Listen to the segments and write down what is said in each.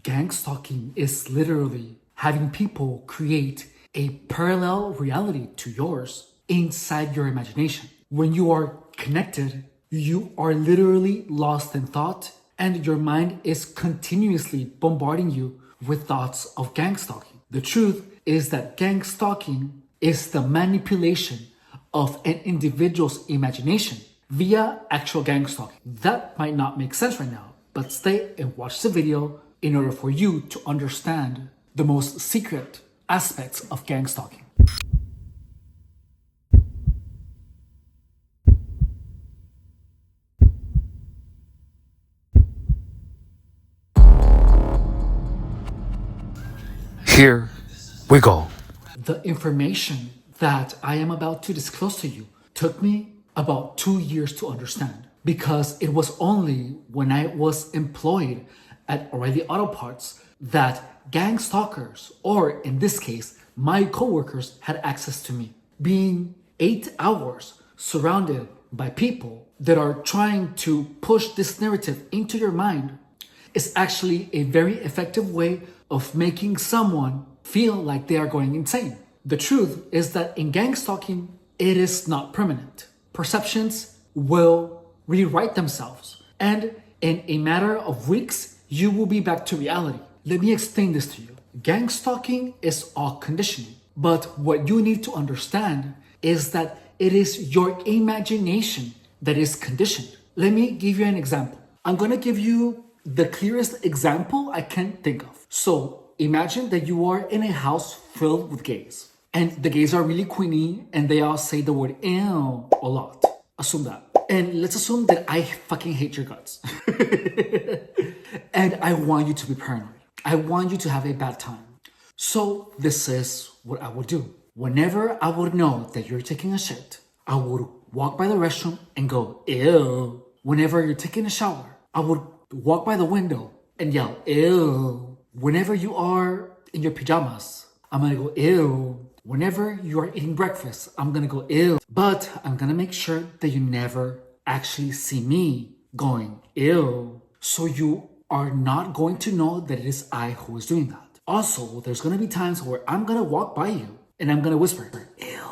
Gang stalking is literally having people create a parallel reality to yours inside your imagination. When you are connected, you are literally lost in thought, and your mind is continuously bombarding you with thoughts of gang stalking. The truth is that gang stalking is the manipulation of an individual's imagination via actual gang stalking. That might not make sense right now, but stay and watch the video in order for you to understand the most secret aspects of gang stalking. Here we go. The information that I am about to disclose to you took me about 2 years to understand, because it was only when I was employed at O'Reilly Auto Parts that gang stalkers, or in this case, my coworkers, had access to me. Being 8 hours surrounded by people that are trying to push this narrative into your mind is actually a very effective way of making someone feel like they are going insane. The truth is that in gang stalking, it is not permanent. Perceptions will rewrite themselves, and in a matter of weeks, you will be back to reality. Let me explain this to you. Gang stalking is all conditioning, but what you need to understand is that it is your imagination that is conditioned. Let me give you an example. I'm gonna give you the clearest example I can think of. So imagine that you are in a house filled with gays, and the gays are really queenie and they all say the word ew a lot. Assume that. And let's assume that I fucking hate your guts. And I want you to be paranoid. I want you to have a bad time. So this is what I would do. Whenever I would know that you're taking a shit, I would walk by the restroom and go, ew. Whenever you're taking a shower, I would walk by the window and yell, ew. Whenever you are in your pajamas, I'm gonna go, ew. Whenever you are eating breakfast, I'm gonna go, ew. But I'm gonna make sure that you never actually see me going, ew. So you are not going to know that it is I who is doing that. Also, there's gonna be times where I'm gonna walk by you and I'm gonna whisper, ew.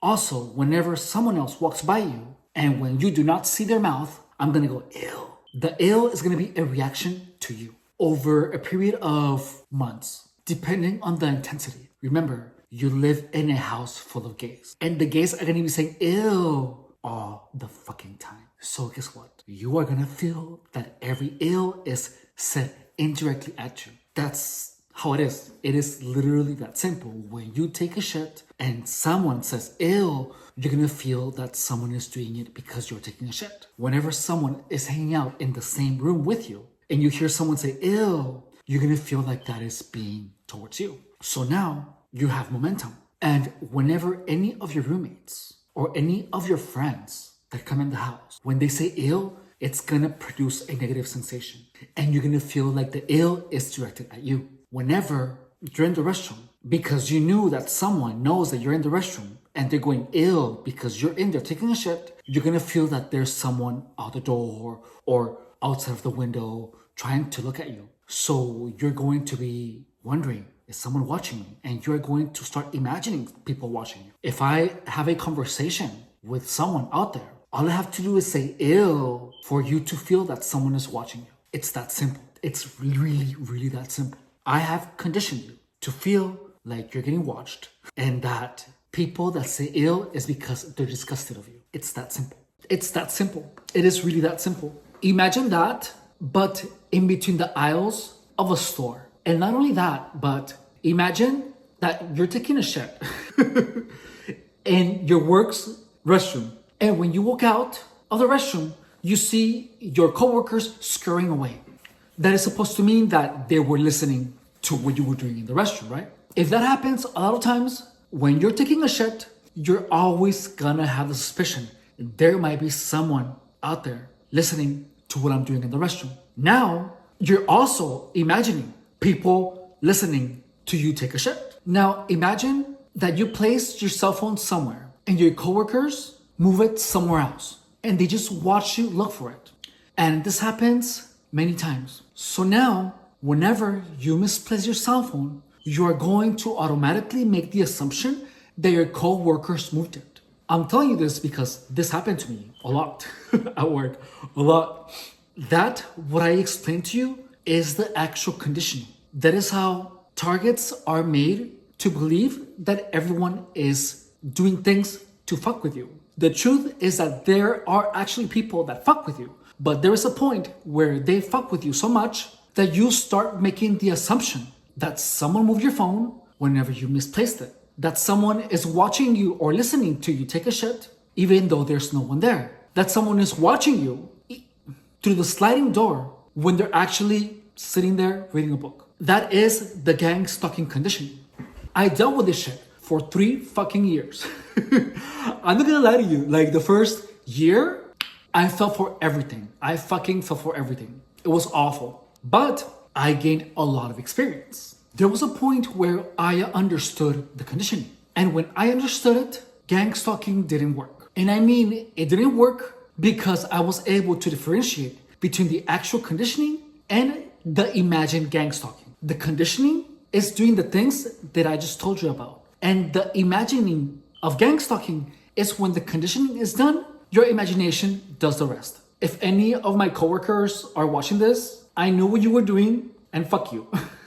Also, whenever someone else walks by you and when you do not see their mouth, I'm gonna go, ew. The ew is gonna be a reaction to you over a period of months, depending on the intensity. Remember, you live in a house full of gays, and the gays are gonna be saying ew all the fucking time. So guess what? You are gonna feel that every ew is said indirectly at you. That's how it is. It is literally that simple. When you take a shit and someone says ew, you're gonna feel that someone is doing it because you're taking a shit. Whenever someone is hanging out in the same room with you and you hear someone say ew, you're gonna feel like that is being towards you. So now you have momentum. And whenever any of your roommates or any of your friends that come in the house, when they say ew, it's gonna produce a negative sensation. And you're gonna feel like the ew is directed at you. Whenever you're in the restroom, because you knew that someone knows that you're in the restroom and they're going ill because you're in there taking a shit, you're gonna feel that there's someone out the door or outside of the window trying to look at you. So you're going to be wondering, is someone watching me? And you're going to start imagining people watching you. If I have a conversation with someone out there, all I have to do is say ew for you to feel that someone is watching you. It's that simple. It's really, really that simple. I have conditioned you to feel like you're getting watched, and that people that say ill is because they're disgusted of you. It's that simple. It's that simple. It is really that simple. Imagine that, but in between the aisles of a store. And not only that, but imagine that you're taking a shit in your work's restroom. And when you walk out of the restroom, you see your coworkers scurrying away. That is supposed to mean that they were listening to what you were doing in the restroom, right? If that happens a lot of times, when you're taking a shit, you're always gonna have the suspicion there might be someone out there listening to what I'm doing in the restroom. Now, you're also imagining people listening to you take a shit. Now, imagine that you place your cell phone somewhere and your coworkers move it somewhere else and they just watch you look for it. And this happens many times. So now, whenever you misplace your cell phone, you are going to automatically make the assumption that your co-workers moved it. I'm telling you this because this happened to me a lot at work, a lot. That, what I explained to you, is the actual conditioning. That is how targets are made to believe that everyone is doing things to fuck with you. The truth is that there are actually people that fuck with you, but there is a point where they fuck with you so much that you start making the assumption that someone moved your phone whenever you misplaced it, that someone is watching you or listening to you take a shit even though there's no one there, that someone is watching you through the sliding door when they're actually sitting there reading a book. That is the gang stalking conditioning. I dealt with this shit for 3 fucking years. I'm not gonna lie to you, like the first year, I fell for everything. I fucking fell for everything. It was awful, but I gained a lot of experience. There was a point where I understood the conditioning. And when I understood it, gang stalking didn't work. And I mean, it didn't work because I was able to differentiate between the actual conditioning and the imagined gang stalking. The conditioning is doing the things that I just told you about. And the imagining of gang stalking is when the conditioning is done, your imagination does the rest. If any of my coworkers are watching this, I know what you were doing and fuck you.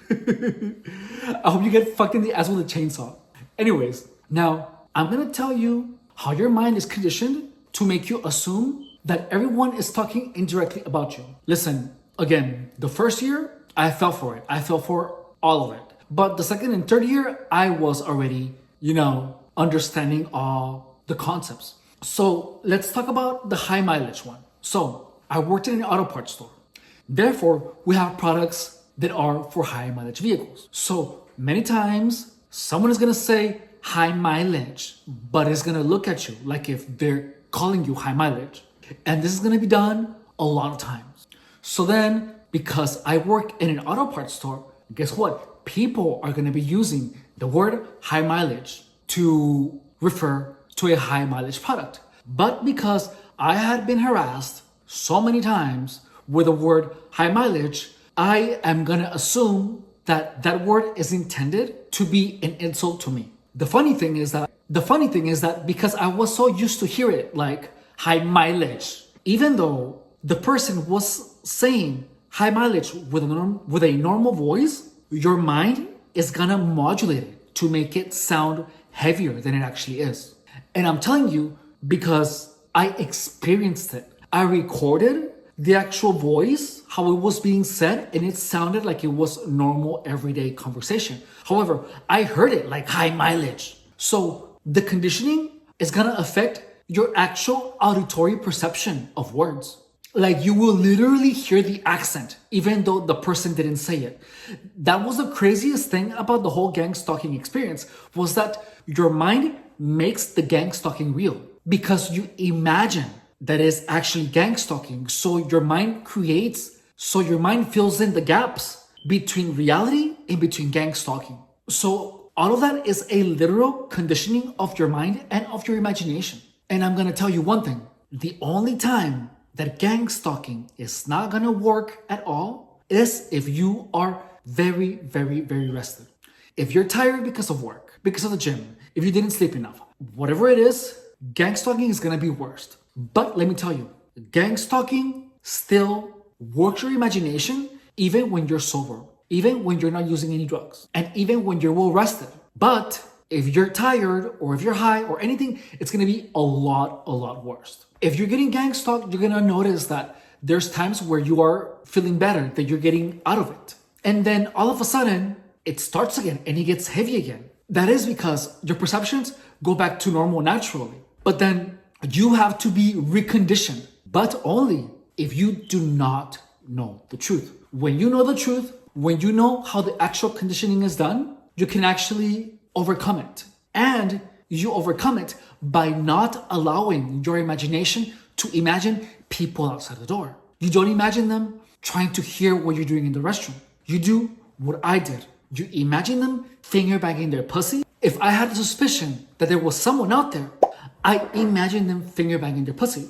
I hope you get fucked in the ass with a chainsaw. Anyways, now I'm gonna tell you how your mind is conditioned to make you assume that everyone is talking indirectly about you. Listen, again, the first year, I fell for it. I fell for all of it. But the second and third year, I was already, understanding all the concepts. So let's talk about the high mileage one. So I worked in an auto parts store. Therefore, we have products that are for high mileage vehicles. So many times, someone is gonna say high mileage, but it's gonna look at you like if they're calling you high mileage. And this is gonna be done a lot of times. So then, because I work in an auto parts store, guess what? People are gonna be using the word high mileage to refer to a high mileage product. But because I had been harassed so many times with the word high mileage, I am gonna assume that that word is intended to be an insult to me. The funny thing is that because I was so used to hear it like high mileage, even though the person was saying high mileage with a normal voice, your mind is gonna modulate it to make it sound heavier than it actually is. And I'm telling you because I experienced it. I recorded the actual voice, how it was being said, and it sounded like it was normal everyday conversation. However, I heard it like high mileage. So the conditioning is gonna affect your actual auditory perception of words. Like you will literally hear the accent, even though the person didn't say it. That was the craziest thing about the whole gang stalking experience, was that your mind makes the gang stalking real because you imagine that is actually gang stalking. So your mind fills in the gaps between reality and between gang stalking. So all of that is a literal conditioning of your mind and of your imagination. And I'm gonna tell you one thing. The only time that gang stalking is not gonna work at all is if you are very, very, very rested. If you're tired because of work, because of the gym, if you didn't sleep enough, whatever it is, gang stalking is gonna be worst. But let me tell you, gang stalking still works your imagination even when you're sober, even when you're not using any drugs, and even when you're well rested. But if you're tired or if you're high or anything, it's gonna be a lot worse. If you're getting gang stalked, you're gonna notice that there's times where you are feeling better, that you're getting out of it. And then all of a sudden, it starts again and it gets heavy again. That is because your perceptions go back to normal naturally. But then you have to be reconditioned, but only if you do not know the truth. When you know the truth, when you know how the actual conditioning is done, you can actually overcome it. And you overcome it by not allowing your imagination to imagine people outside the door. You don't imagine them trying to hear what you're doing in the restroom. You do what I did. You imagine them finger banging their pussy. If I had a suspicion that there was someone out there, I imagined them finger banging their pussy.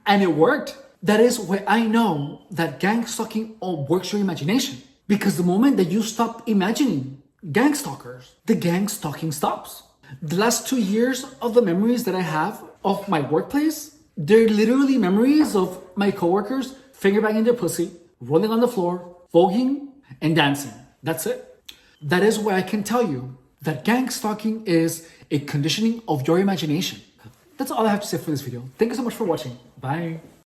And it worked. That is why I know that gang stalking works your imagination. Because the moment that you stop imagining gang stalkers, the gang stalking stops. The last 2 years of the memories that I have of my workplace, they're literally memories of my coworkers finger banging their pussy, rolling on the floor, voguing, and dancing. That's it. That is why I can tell you that gang stalking is a conditioning of your imagination. That's all I have to say for this video. Thank you so much for watching. Bye.